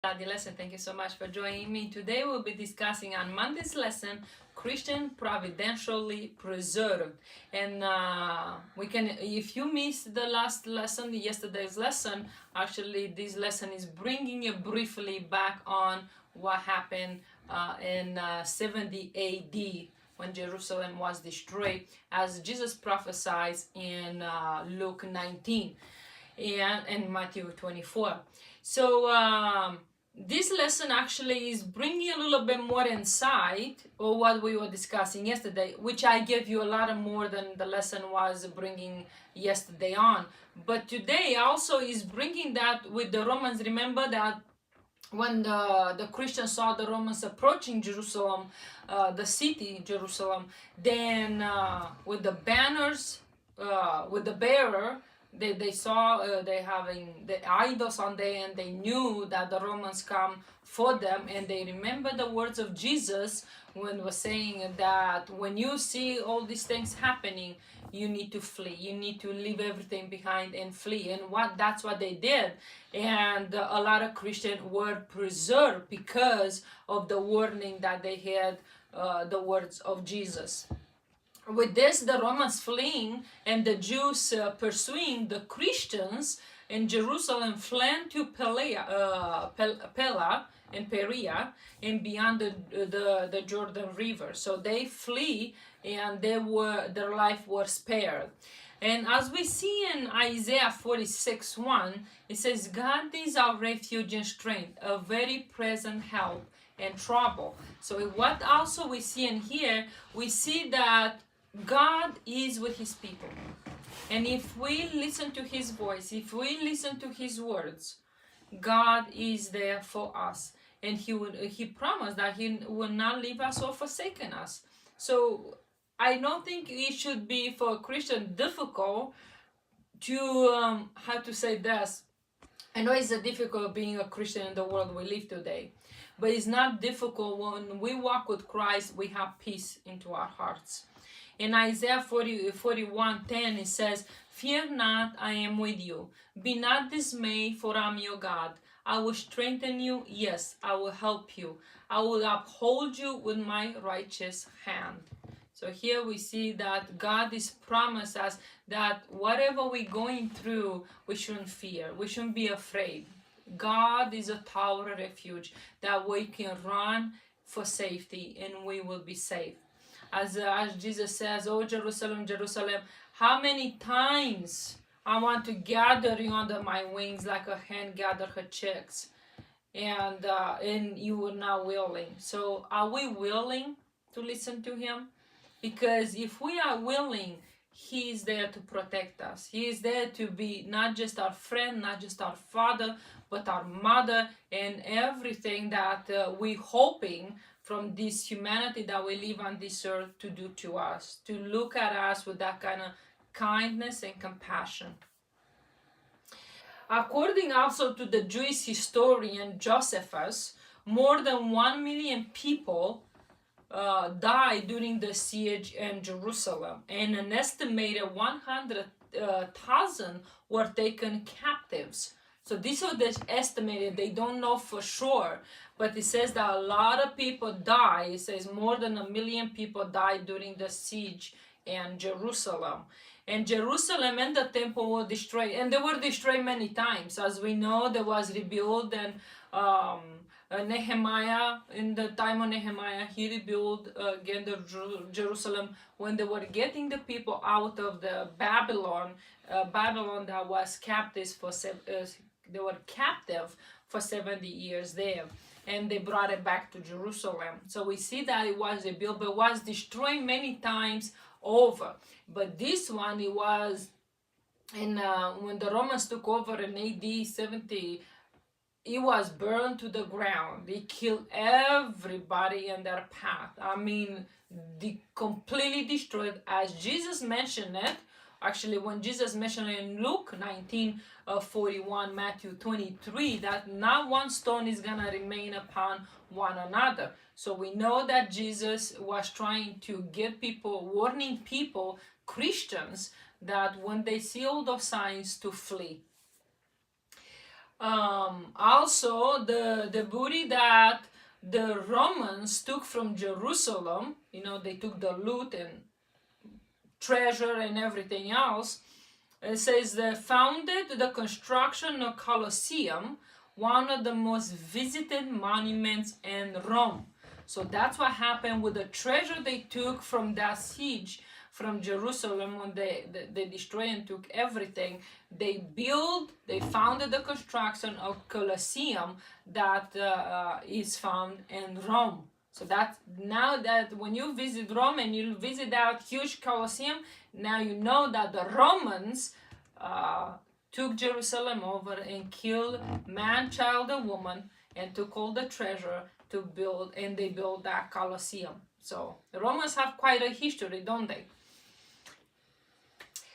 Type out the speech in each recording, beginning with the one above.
Study lesson. Thank you so much for joining me. Today we'll be discussing on Monday's lesson, Christian providentially preserved. And we can, if you missed the last lesson, yesterday's lesson, actually this lesson is bringing you briefly back on what happened in 70 AD when Jerusalem was destroyed, as Jesus prophesied in Luke 19 and Matthew 24. So this lesson actually is bringing a little bit more insight of what we were discussing yesterday, which I gave you a lot more than the lesson was bringing yesterday on. But today also is bringing that with the Romans. Remember that when the Christians saw the Romans approaching Jerusalem, the city Jerusalem, then with the banners, with the bearer, they saw they having the idols on there, and they knew that the Romans come for them, and they remember the words of Jesus when was saying that when you see all these things happening, you need to flee, you need to leave everything behind and flee. And that's what they did. And a lot of Christians were preserved because of the warning that they had, the words of Jesus. With this, the Romans fleeing and the Jews pursuing the Christians in Jerusalem fled to Pella and Perea and beyond the Jordan River. So they flee, and their life was spared. And as we see in Isaiah 46:1, it says, God is our refuge and strength, a very present help in trouble. So what also we see in here, we see that God is with his people. And if we listen to his voice, if we listen to his words, God is there for us. And he promised that he will not leave us or forsaken us. So I don't think it should be for a Christian difficult to, how to say this. I know it's difficult being a Christian in the world we live today. But it's not difficult when we walk with Christ, we have peace into our hearts. In Isaiah 41:10 it says, Fear not, I am with you. Be not dismayed, for I am your God. I will strengthen you, yes, I will help you. I will uphold you with my righteous hand. So here we see that God is promised us that whatever we're going through, we shouldn't fear. We shouldn't be afraid. God is a tower of refuge that we can run for safety, and we will be safe. As Jesus says, Oh Jerusalem, Jerusalem, how many times I want to gather you under my wings like a hen gathers her chicks, and you were not willing. So are we willing to listen to him? Because if we are willing, he is there to protect us. He is there to be not just our friend, not just our father, but our mother, and everything that we're hoping from this humanity that we live on this earth to do to us, to look at us with that kind of kindness and compassion. According also to the Jewish historian Josephus, more than 1 million people died during the siege in Jerusalem, and an estimated 100,000 were taken captives. So these are the estimated, they don't know for sure, but it says that a lot of people died. It says more than 1 million people died during the siege in Jerusalem. And Jerusalem and the temple were destroyed, and they were destroyed many times. As we know, there was rebuilt, and Nehemiah, in the time of Nehemiah, he rebuilt again the Jerusalem when they were getting the people out of the Babylon that was captive for they were captive for 70 years there, and they brought it back to Jerusalem. So we see that it was rebuilt, but was destroyed many times over. But this one, it was in when the Romans took over in AD 70. It was burned to the ground. They killed everybody in their path. I mean, they completely destroyed, as Jesus mentioned it. Actually, when Jesus mentioned it in Luke 19:41, Matthew 23, that not one stone is going to remain upon one another. So we know that Jesus was trying to get people, warning people, Christians, that when they see all those signs, to flee. Also the booty that the Romans took from Jerusalem, they took the loot and treasure and everything else. It says they founded the construction of Colosseum, one of the most visited monuments in Rome. So that's what happened with the treasure they took from that siege from Jerusalem when they destroyed and took everything. They founded the construction of Colosseum that is found in Rome. So that now that when you visit Rome and you visit that huge Colosseum, now you know that the Romans took Jerusalem over and killed man, child, and woman, and took all the treasure to build, and they built that Colosseum. So the Romans have quite a history, don't they?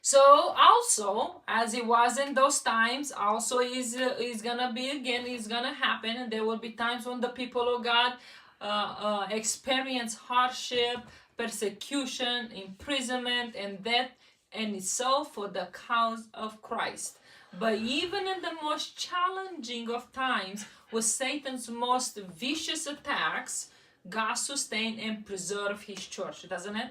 So also, as it was in those times, also is gonna be again, is gonna happen, and there will be times when the people of God experience hardship, persecution, imprisonment, and death and itself for the cause of Christ. But even in the most challenging of times, with Satan's most vicious attacks, God sustained and preserved his church, doesn't it?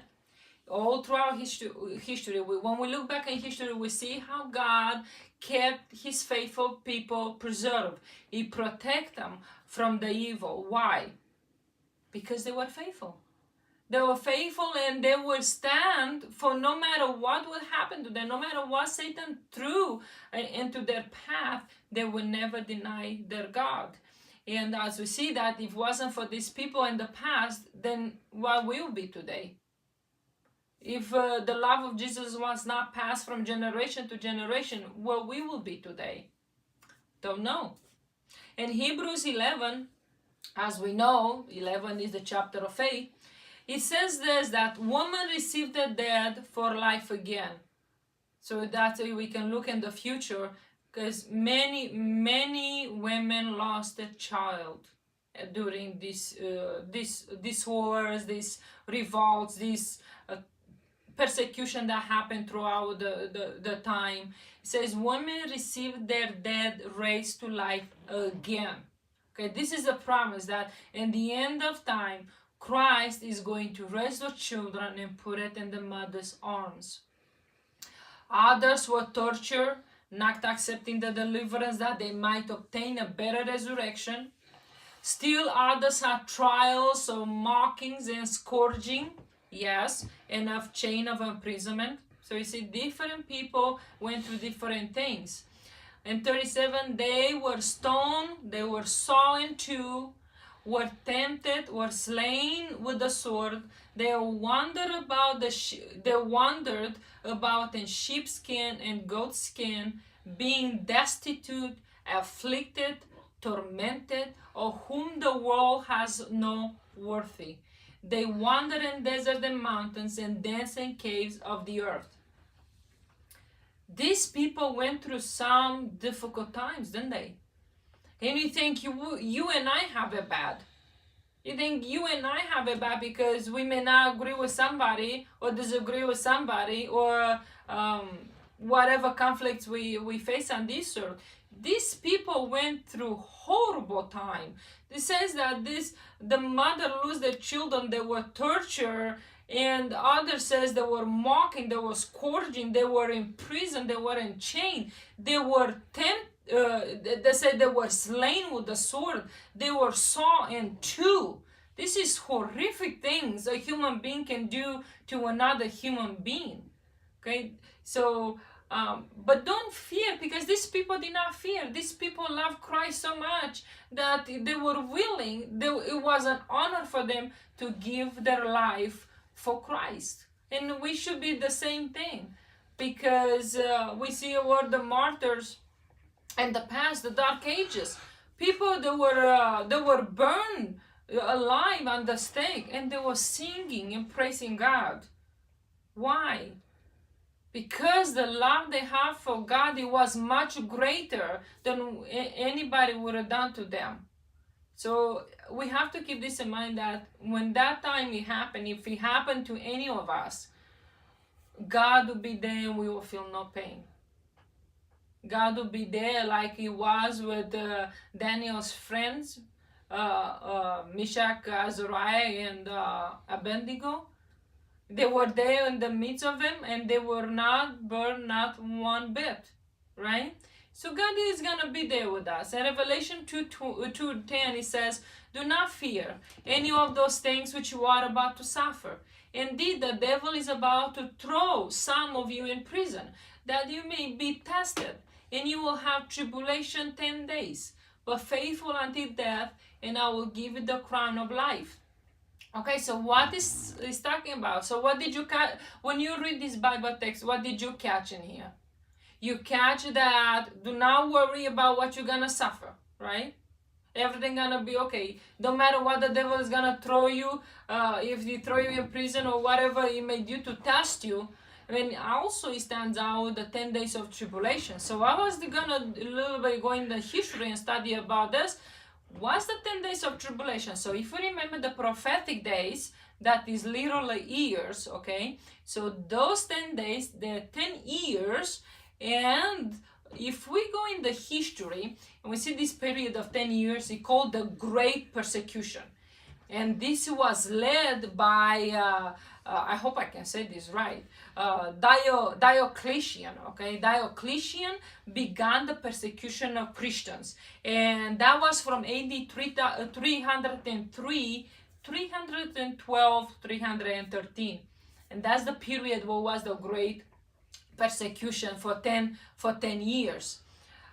All throughout history, when we look back in history, we see how God kept his faithful people preserved. He protected them from the evil. Why? Because they were faithful. They were faithful, and they would stand for no matter what would happen to them, no matter what Satan threw into their path, they would never deny their God. And as we see that, if it wasn't for these people in the past, then what will be today? If the love of Jesus was not passed from generation to generation, what we will be today? Don't know. In Hebrews 11, as we know, 11 is the chapter of faith, it says this, that woman received the dead for life again. So that we can look in the future, because many women lost a child during these wars, these revolts, this persecution that happened throughout the time. It says women received their dead raised to life again. Okay, this is a promise that in the end of time, Christ is going to raise the children and put it in the mother's arms. Others were tortured, not accepting the deliverance that they might obtain a better resurrection. Still others had trials of mockings and scourging, yes, and of chain of imprisonment. So you see, different people went through different things. In 37, they were stoned, they were sawn in two, were tempted, were slain with the sword. They wandered about in sheepskin and goatskin, being destitute, afflicted, tormented, of whom the world has no worthy. They wandered in deserts and mountains and dense and caves of the earth. These people went through some difficult times, didn't they? And you think you and I have it bad. You think you and I have it bad because we may not agree with somebody or disagree with somebody, or whatever conflicts we face on this earth. These people went through horrible time. It says that the mother lose their children, they were tortured, and others says they were mocking, they were scourging, they were in prison, they were in chain, they were they said they were slain with the sword, they were sawn in two. This is horrific things a human being can do to another human being. Okay, so but don't fear, because these people did not fear. These people loved Christ so much that they were willing, it was an honor for them to give their life for Christ. And we should be the same thing, because we see where the martyrs in the past, the dark ages, people that were burned alive on the stake, and they were singing and praising God. Why? Because the love they have for God, it was much greater than anybody would have done to them. So we have to keep this in mind, that when that time it happened, if it happened to any of us, God will be there and we will feel no pain. God will be there like he was with Daniel's friends, Meshach, Azariah, and Abednego. They were there in the midst of him, and they were not burned, not one bit, right? So God is going to be there with us. In Revelation 2:10, it says, do not fear any of those things which you are about to suffer. Indeed, the devil is about to throw some of you in prison, that you may be tested, and you will have tribulation 10 days. But faithful until death, and I will give you the crown of life. Okay, so what is talking about? So what did you catch when you read this Bible text? What did you catch in here? You catch that do not worry about what you're gonna suffer, right? Everything gonna be okay. No matter what the devil is gonna throw you, if he throw you in prison or whatever he may do to test you. I mean, also it stands out the 10 days of tribulation. So I was gonna a little bit go in the history and study about this. What's the 10 days of tribulation? So if you remember the prophetic days, that is literally years, okay? So those 10 days, they're 10 years, and if we go in the history and we see this period of 10 years, it's called the Great Persecution. And this was led by, I hope I can say this right, Diocletian, okay? Diocletian began the persecution of Christians. And that was from AD 303, 312, 313. And that's the period what was the Great Persecution for 10 years.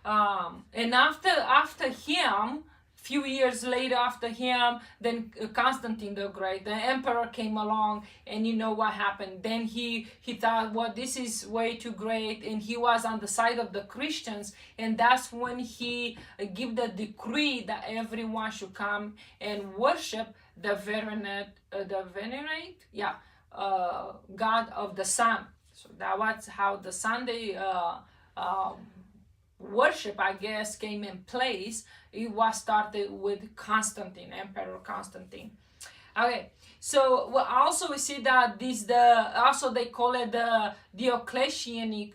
And after him, few years later after him, then Constantine the Great, the emperor, came along, and you know what happened. Then he thought, well, this is way too great, and he was on the side of the Christians, and that's when he gave the decree that everyone should come and worship the God of the sun. So that was how the Sunday worship, I guess, came in place. It was started with Constantine, Emperor Constantine. Okay, so also we see that also they call it the Diocletianic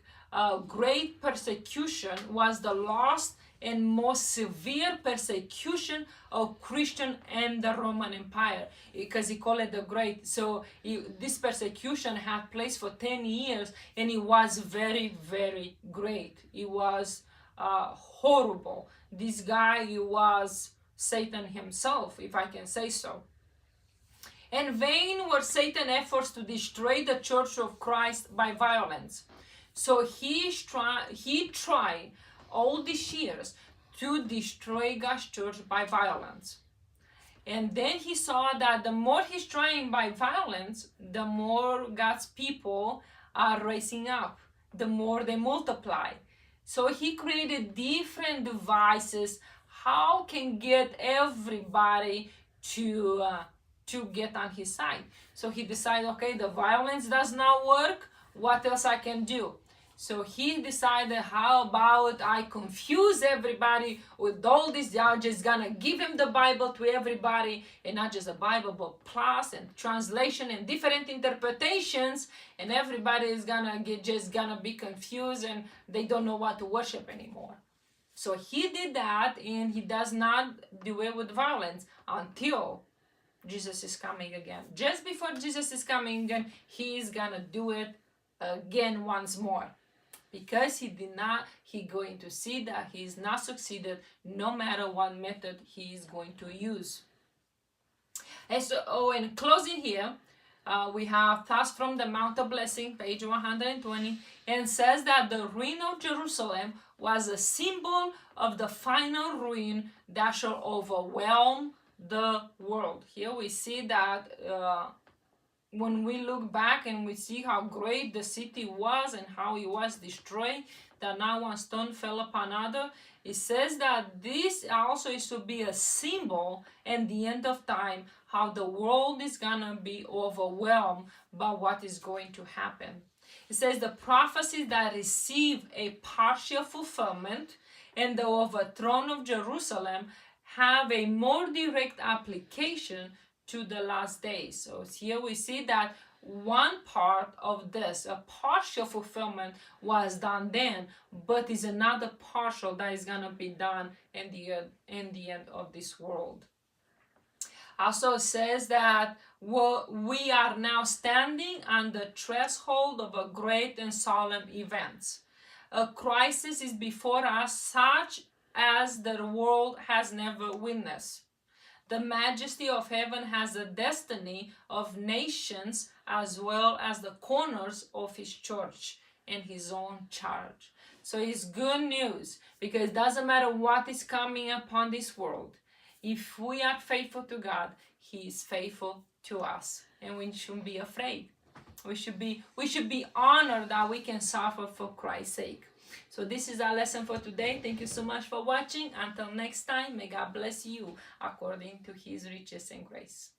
Great Persecution was the last and most severe persecution of Christian and the Roman Empire, because he called it the Great. So this persecution had place for 10 years, and it was very, very great. It was horrible. This guy, he was Satan himself, if I can say so. And vain were Satan's efforts to destroy the Church of Christ by violence. So he tried all these years to destroy God's church by violence. And then he saw that the more he's trying by violence, the more God's people are rising up, the more they multiply. So he created different devices how can get everybody to get on his side. So he decided, okay, the violence does not work. What else I can do? So he decided, how about I confuse everybody with all these? I'm just gonna give him the Bible to everybody, and not just the Bible, but plus and translation and different interpretations, and everybody is gonna be confused, and they don't know what to worship anymore. So he did that, and he does not do it with violence until Jesus is coming again. Just before Jesus is coming again, he is gonna do it again once more. Because he going to see that he is not succeeded no matter what method he is going to use. And so, in closing here, we have Thoughts from the Mount of Blessing, page 120, and says that the ruin of Jerusalem was a symbol of the final ruin that shall overwhelm the world. Here we see that when we look back and we see how great the city was and how it was destroyed, that not one stone fell upon another, it says that this also is to be a symbol in the end of time, how the world is gonna be overwhelmed by what is going to happen. It says the prophecies that receive a partial fulfillment and the overthrow of Jerusalem have a more direct application to the last days. So here we see that one part of this, a partial fulfillment was done then, but is another partial that is going to be done in the end of this world. Also says that we are now standing on the threshold of a great and solemn event. A crisis is before us such as the world has never witnessed. The majesty of heaven has the destiny of nations as well as the corners of his church and his own charge. So it's good news, because it doesn't matter what is coming upon this world. If we are faithful to God, he is faithful to us, and we shouldn't be afraid. We should be honored that we can suffer for Christ's sake. So this is our lesson for today. Thank you so much for watching. Until next time, may God bless you according to his riches and grace.